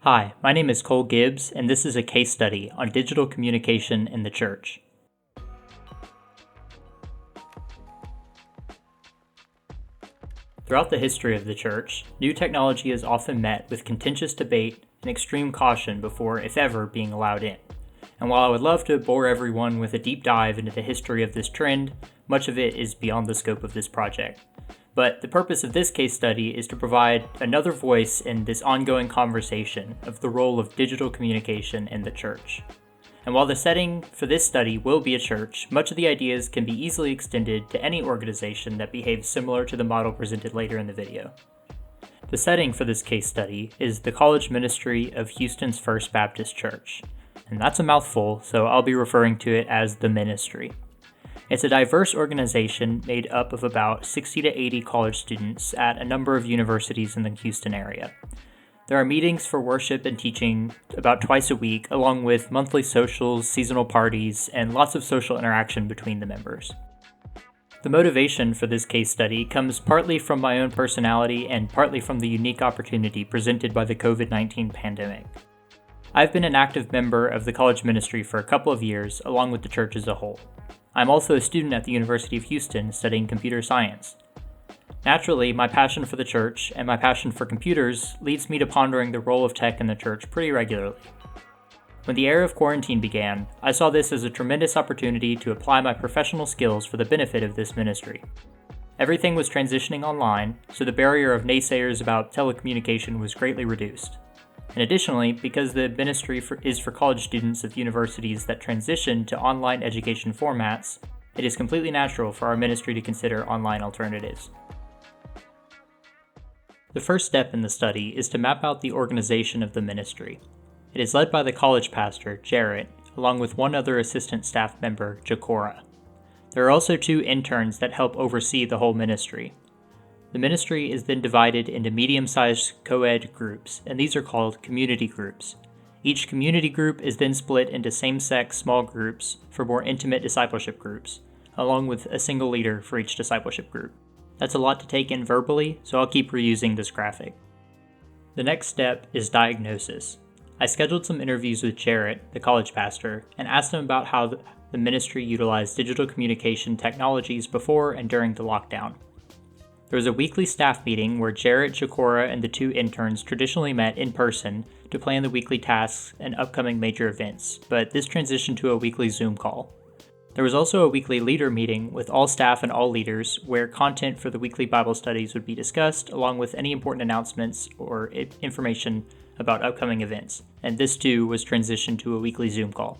Hi, my name is Cole Gibbs, and this is a case study on digital communication in the church. Throughout the history of the church, new technology is often met with contentious debate and extreme caution before, if ever, being allowed in. And while I would love to bore everyone with a deep dive into the history of this trend, much of it is beyond the scope of this project. But the purpose of this case study is to provide another voice in this ongoing conversation of the role of digital communication in the church. And while the setting for this study will be a church, much of the ideas can be easily extended to any organization that behaves similar to the model presented later in the video. The setting for this case study is the college ministry of Houston's First Baptist Church. And that's a mouthful, so I'll be referring to it as the ministry. It's a diverse organization made up of about 60 to 80 college students at a number of universities in the Houston area. There are meetings for worship and teaching about twice a week, along with monthly socials, seasonal parties, and lots of social interaction between the members. The motivation for this case study comes partly from my own personality and partly from the unique opportunity presented by the COVID-19 pandemic. I've been an active member of the college ministry for a couple of years, along with the church as a whole. I'm also a student at the University of Houston studying computer science. Naturally, my passion for the church and my passion for computers leads me to pondering the role of tech in the church pretty regularly. When the era of quarantine began, I saw this as a tremendous opportunity to apply my professional skills for the benefit of this ministry. Everything was transitioning online, so the barrier of naysayers about telecommunication was greatly reduced. And additionally, because the ministry is for college students of universities that transition to online education formats, it is completely natural for our ministry to consider online alternatives. The first step in the study is to map out the organization of the ministry. It is led by the college pastor, Jarrett, along with one other assistant staff member, Jacora. There are also 2 interns that help oversee the whole ministry. The ministry is then divided into medium-sized co-ed groups, and these are called community groups. Each community group is then split into same-sex small groups for more intimate discipleship groups, along with a single leader for each discipleship group. That's a lot to take in verbally, so I'll keep reusing this graphic. The next step is diagnosis. I scheduled some interviews with Jarrett, the college pastor, and asked him about how the ministry utilized digital communication technologies before and during the lockdown. There was a weekly staff meeting where Jarrett, Jacora, and the 2 interns traditionally met in person to plan the weekly tasks and upcoming major events, but this transitioned to a weekly Zoom call. There was also a weekly leader meeting with all staff and all leaders where content for the weekly Bible studies would be discussed, along with any important announcements or information about upcoming events, and this too was transitioned to a weekly Zoom call.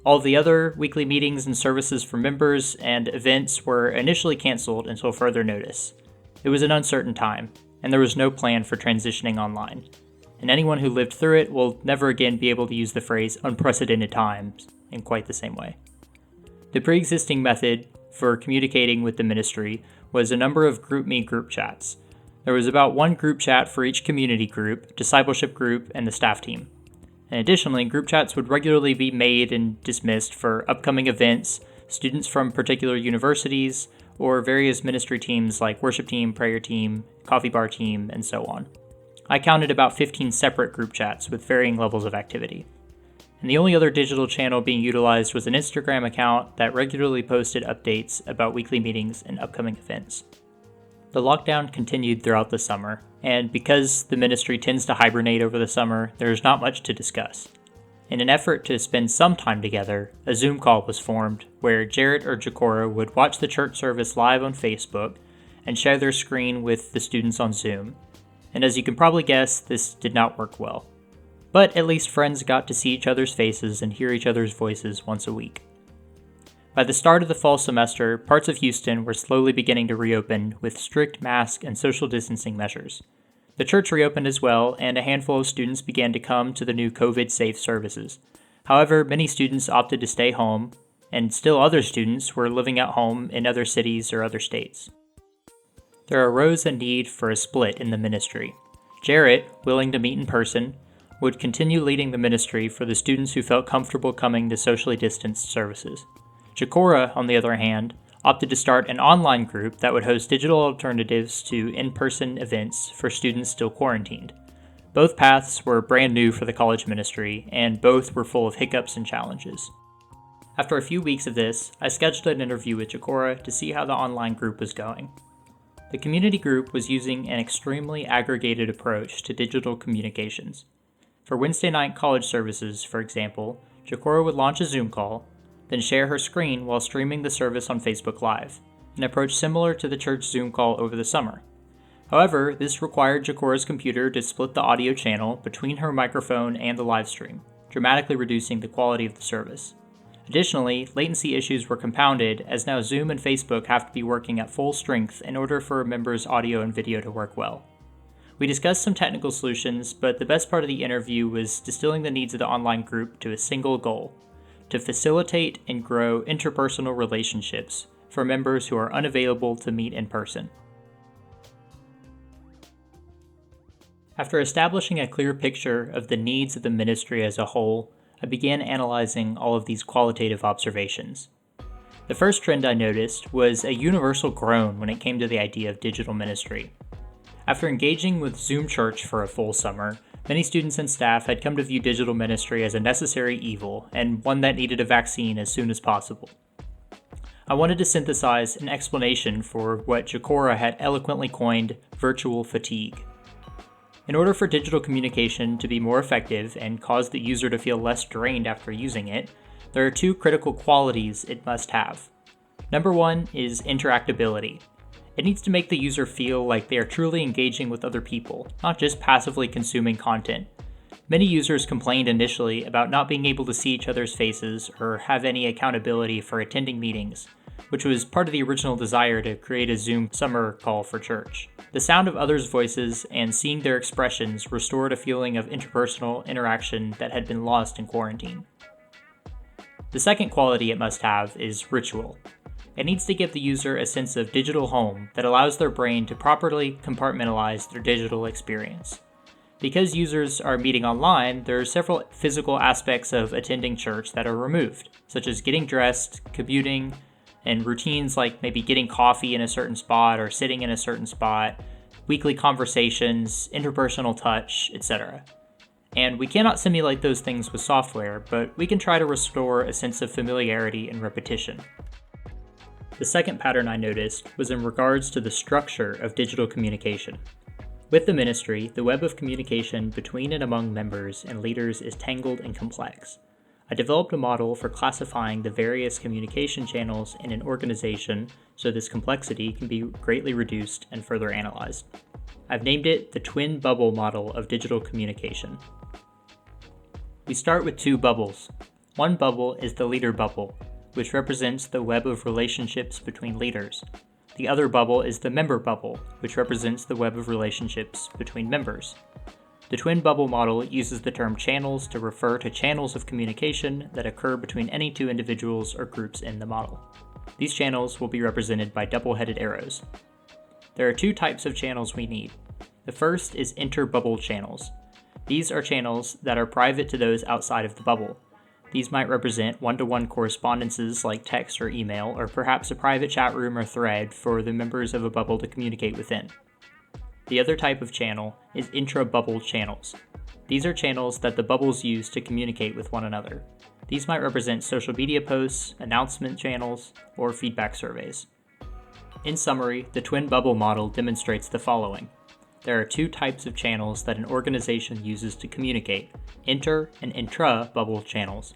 All of the other weekly meetings and services for members and events were initially canceled until further notice. It was an uncertain time, and there was no plan for transitioning online. And anyone who lived through it will never again be able to use the phrase unprecedented times in quite the same way. The pre-existing method for communicating with the ministry was a number of GroupMe group chats. There was about 1 group chat for each community group, discipleship group, and the staff team. And additionally, group chats would regularly be made and dismissed for upcoming events, students from particular universities, or various ministry teams like worship team, prayer team, coffee bar team, and so on. I counted about 15 separate group chats with varying levels of activity. And the only other digital channel being utilized was an Instagram account that regularly posted updates about weekly meetings and upcoming events. The lockdown continued throughout the summer, and because the ministry tends to hibernate over the summer, there's not much to discuss. In an effort to spend some time together, a Zoom call was formed where Jarrett or Jacora would watch the church service live on Facebook and share their screen with the students on Zoom. And as you can probably guess, this did not work well. But at least friends got to see each other's faces and hear each other's voices once a week. By the start of the fall semester, parts of Houston were slowly beginning to reopen with strict mask and social distancing measures. The church reopened as well, and a handful of students began to come to the new COVID-safe services. However, many students opted to stay home, and still other students were living at home in other cities or other states. There arose a need for a split in the ministry. Jarrett, willing to meet in person, would continue leading the ministry for the students who felt comfortable coming to socially distanced services. Jacora, on the other hand, opted to start an online group that would host digital alternatives to in-person events for students still quarantined. Both paths were brand new for the college ministry, and both were full of hiccups and challenges. After a few weeks of this, I scheduled an interview with Jacora to see how the online group was going. The community group was using an extremely aggregated approach to digital communications. For Wednesday night college services, for example, Jacora would launch a Zoom call, then share her screen while streaming the service on Facebook Live, an approach similar to the church Zoom call over the summer. However, this required Jacora's computer to split the audio channel between her microphone and the live stream, dramatically reducing the quality of the service. Additionally, latency issues were compounded as now Zoom and Facebook have to be working at full strength in order for a member's audio and video to work well. We discussed some technical solutions, but the best part of the interview was distilling the needs of the online group to a single goal: to facilitate and grow interpersonal relationships for members who are unavailable to meet in person. After establishing a clear picture of the needs of the ministry as a whole, I began analyzing all of these qualitative observations. The first trend I noticed was a universal groan when it came to the idea of digital ministry. After engaging with Zoom Church for a full summer, many students and staff had come to view digital ministry as a necessary evil and one that needed a vaccine as soon as possible. I wanted to synthesize an explanation for what Jacora had eloquently coined virtual fatigue. In order for digital communication to be more effective and cause the user to feel less drained after using it, there are two critical qualities it must have. Number one is interactability. It needs to make the user feel like they are truly engaging with other people, not just passively consuming content. Many users complained initially about not being able to see each other's faces or have any accountability for attending meetings, which was part of the original desire to create a Zoom summer call for church. The sound of others' voices and seeing their expressions restored a feeling of interpersonal interaction that had been lost in quarantine. The second quality it must have is ritual. It needs to give the user a sense of digital home that allows their brain to properly compartmentalize their digital experience. Because users are meeting online, there are several physical aspects of attending church that are removed, such as getting dressed, commuting, and routines like maybe getting coffee in a certain spot or sitting in a certain spot, weekly conversations, interpersonal touch, etc. And we cannot simulate those things with software, but we can try to restore a sense of familiarity and repetition. The second pattern I noticed was in regards to the structure of digital communication. With the ministry, the web of communication between and among members and leaders is tangled and complex. I developed a model for classifying the various communication channels in an organization so this complexity can be greatly reduced and further analyzed. I've named it the twin bubble model of digital communication. We start with two bubbles. One bubble is the leader bubble, which represents the web of relationships between leaders. The other bubble is the member bubble, which represents the web of relationships between members. The twin bubble model uses the term channels to refer to channels of communication that occur between any two individuals or groups in the model. These channels will be represented by double-headed arrows. There are two types of channels we need. The first is inter-bubble channels. These are channels that are private to those outside of the bubble. These might represent one-to-one correspondences like text or email, or perhaps a private chat room or thread for the members of a bubble to communicate within. The other type of channel is intra-bubble channels. These are channels that the bubbles use to communicate with one another. These might represent social media posts, announcement channels, or feedback surveys. In summary, the twin bubble model demonstrates the following. There are two types of channels that an organization uses to communicate, inter- and intra-bubble channels.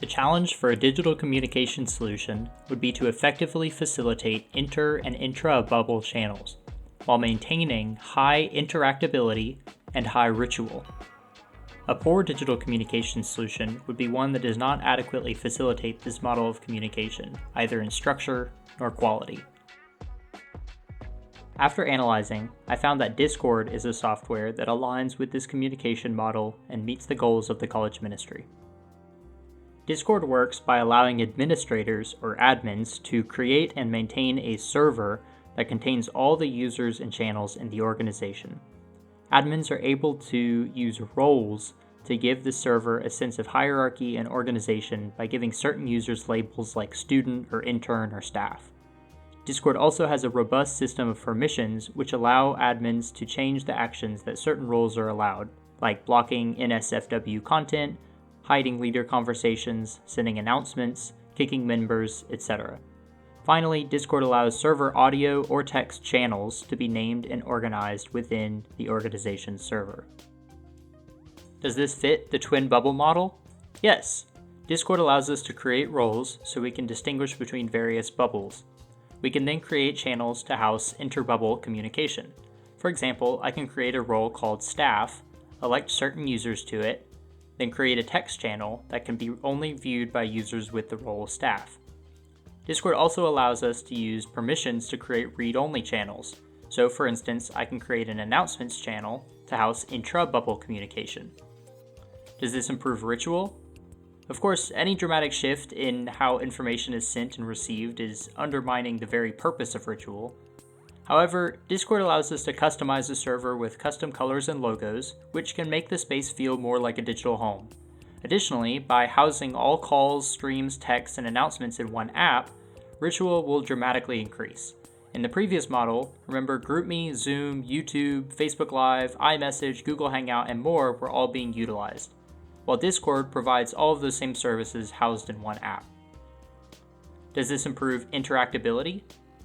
The challenge for a digital communication solution would be to effectively facilitate inter- and intra-bubble channels, while maintaining high interactability and high ritual. A poor digital communication solution would be one that does not adequately facilitate this model of communication, either in structure nor quality. After analyzing, I found that Discord is a software that aligns with this communication model and meets the goals of the college ministry. Discord works by allowing administrators or admins to create and maintain a server that contains all the users and channels in the organization. Admins are able to use roles to give the server a sense of hierarchy and organization by giving certain users labels like student or intern or staff. Discord also has a robust system of permissions which allow admins to change the actions that certain roles are allowed, like blocking NSFW content, hiding leader conversations, sending announcements, kicking members, etc. Finally, Discord allows server audio or text channels to be named and organized within the organization's server. Does this fit the twin bubble model? Yes. Discord allows us to create roles so we can distinguish between various bubbles. We can then create channels to house inter-bubble communication. For example, I can create a role called Staff, elect certain users to it, then create a text channel that can be only viewed by users with the role Staff. Discord also allows us to use permissions to create read-only channels. So for instance, I can create an announcements channel to house intra-bubble communication. Does this improve ritual? Of course, any dramatic shift in how information is sent and received is undermining the very purpose of ritual. However, Discord allows us to customize the server with custom colors and logos, which can make the space feel more like a digital home. Additionally, by housing all calls, streams, texts, and announcements in one app, ritual will dramatically increase. In the previous model, remember GroupMe, Zoom, YouTube, Facebook Live, iMessage, Google Hangout, and more were all being utilized, while Discord provides all of those same services housed in one app. Does this improve interactability?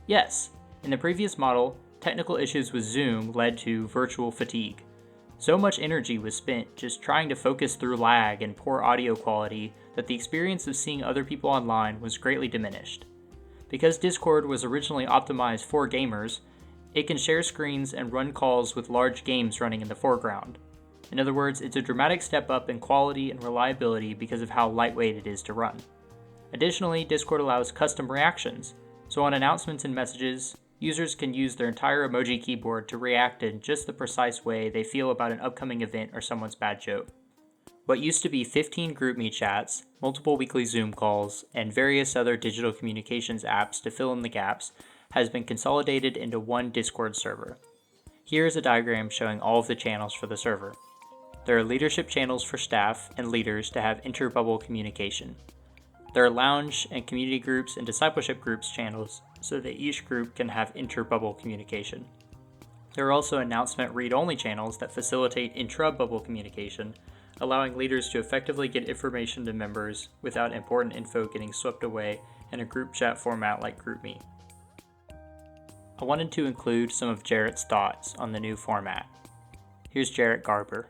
Yes. In the previous model, technical issues with Zoom led to virtual fatigue. So much energy was spent just trying to focus through lag and poor audio quality that the experience of seeing other people online was greatly diminished. Because Discord was originally optimized for gamers, it can share screens and run calls with large games running in the foreground. In other words, it's a dramatic step up in quality and reliability because of how lightweight it is to run. Additionally, Discord allows custom reactions, so on announcements and messages, users can use their entire emoji keyboard to react in just the precise way they feel about an upcoming event or someone's bad joke. What used to be 15 GroupMe chats, multiple weekly Zoom calls, and various other digital communications apps to fill in the gaps has been consolidated into one Discord server. Here is a diagram showing all of the channels for the server. There are leadership channels for staff and leaders to have inter-bubble communication. There are lounge and community groups and discipleship groups channels so that each group can have inter-bubble communication. There are also announcement read-only channels that facilitate intra-bubble communication, allowing leaders to effectively get information to members without important info getting swept away in a group chat format like GroupMe. I wanted to include some of Jarrett's thoughts on the new format. Here's Jarrett Garber.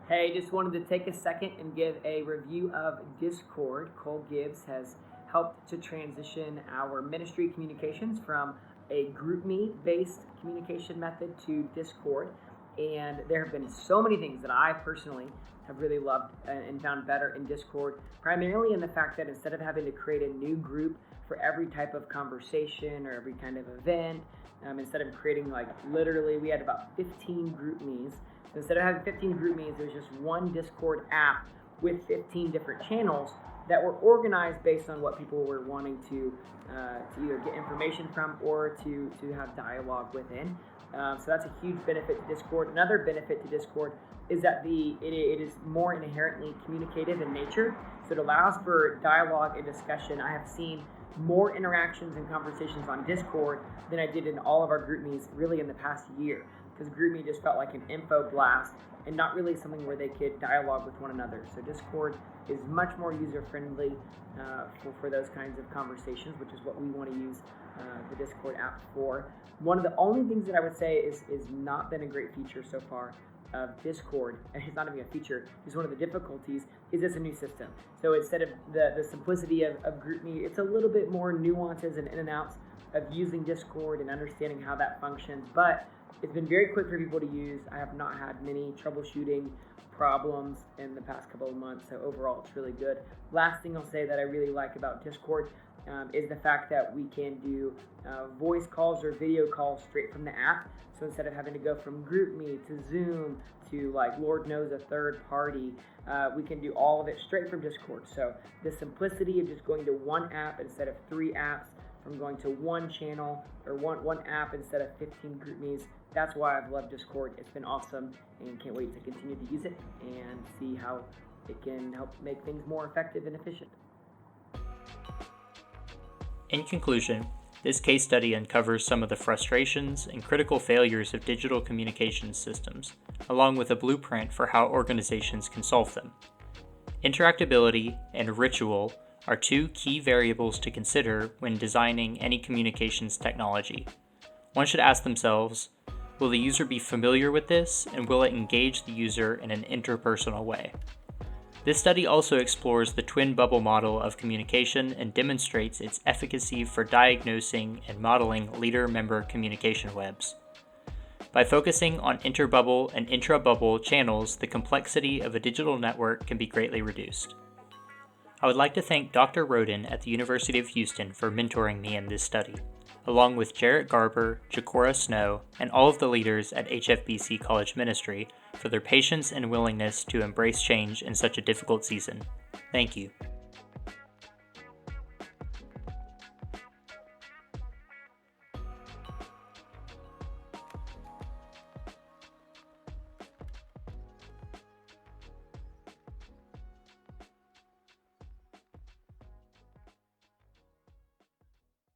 Hey, just wanted to take a second and give a review of Discord. Cole Gibbs has helped to transition our ministry communications from a GroupMe-based communication method to Discord. And there have been so many things that I personally have really loved and found better in Discord, primarily in the fact that instead of having to create a new group for every type of conversation or every kind of event, instead of creating literally, we had about 15 GroupMes. So instead of having 15 GroupMes, there's just one Discord app with 15 different channels that were organized based on what people were wanting to either get information from or to have dialogue within. So that's a huge benefit to Discord. Another benefit to Discord is that it is more inherently communicative in nature. So it allows for dialogue and discussion. I have seen more interactions and conversations on Discord than I did in all of our GroupMes really in the past year, because GroupMe just felt like an info blast and not really something where they could dialogue with one another. So Discord is much more user-friendly for those kinds of conversations, which is what we want to use the Discord app for. One of the only things that I would say is not been a great feature so far of Discord, and it's not even a feature, is one of the difficulties, is it's a new system. So instead of the simplicity of GroupMe, it's a little bit more nuances and in and outs of using Discord and understanding how that functions, but it's been very quick for people to use. I have not had many troubleshooting problems in the past couple of months, so overall it's really good. Last thing I'll say that I really like about Discord is the fact that we can do voice calls or video calls straight from the app. So instead of having to go from GroupMe to Zoom to Lord knows a third party, we can do all of it straight from Discord. So the simplicity of just going to one app instead of 3 apps, from going to one channel or one app instead of 15 GroupMes, that's why I've loved Discord. It's been awesome and can't wait to continue to use it and see how it can help make things more effective and efficient. In conclusion, This case study uncovers some of the frustrations and critical failures of digital communications systems, along with a blueprint for how organizations can solve them. Interactability and ritual are two key variables to consider when designing any communications technology. One should ask themselves, will the user be familiar with this, and will it engage the user in an interpersonal way? This study also explores the twin bubble model of communication and demonstrates its efficacy for diagnosing and modeling leader-member communication webs. By focusing on interbubble and intrabubble channels, the complexity of a digital network can be greatly reduced. I would like to thank Dr. Roden at the University of Houston for mentoring me in this study, along with Jarrett Garber, Jacora Snow, and all of the leaders at HFBC College Ministry for their patience and willingness to embrace change in such a difficult season. Thank you.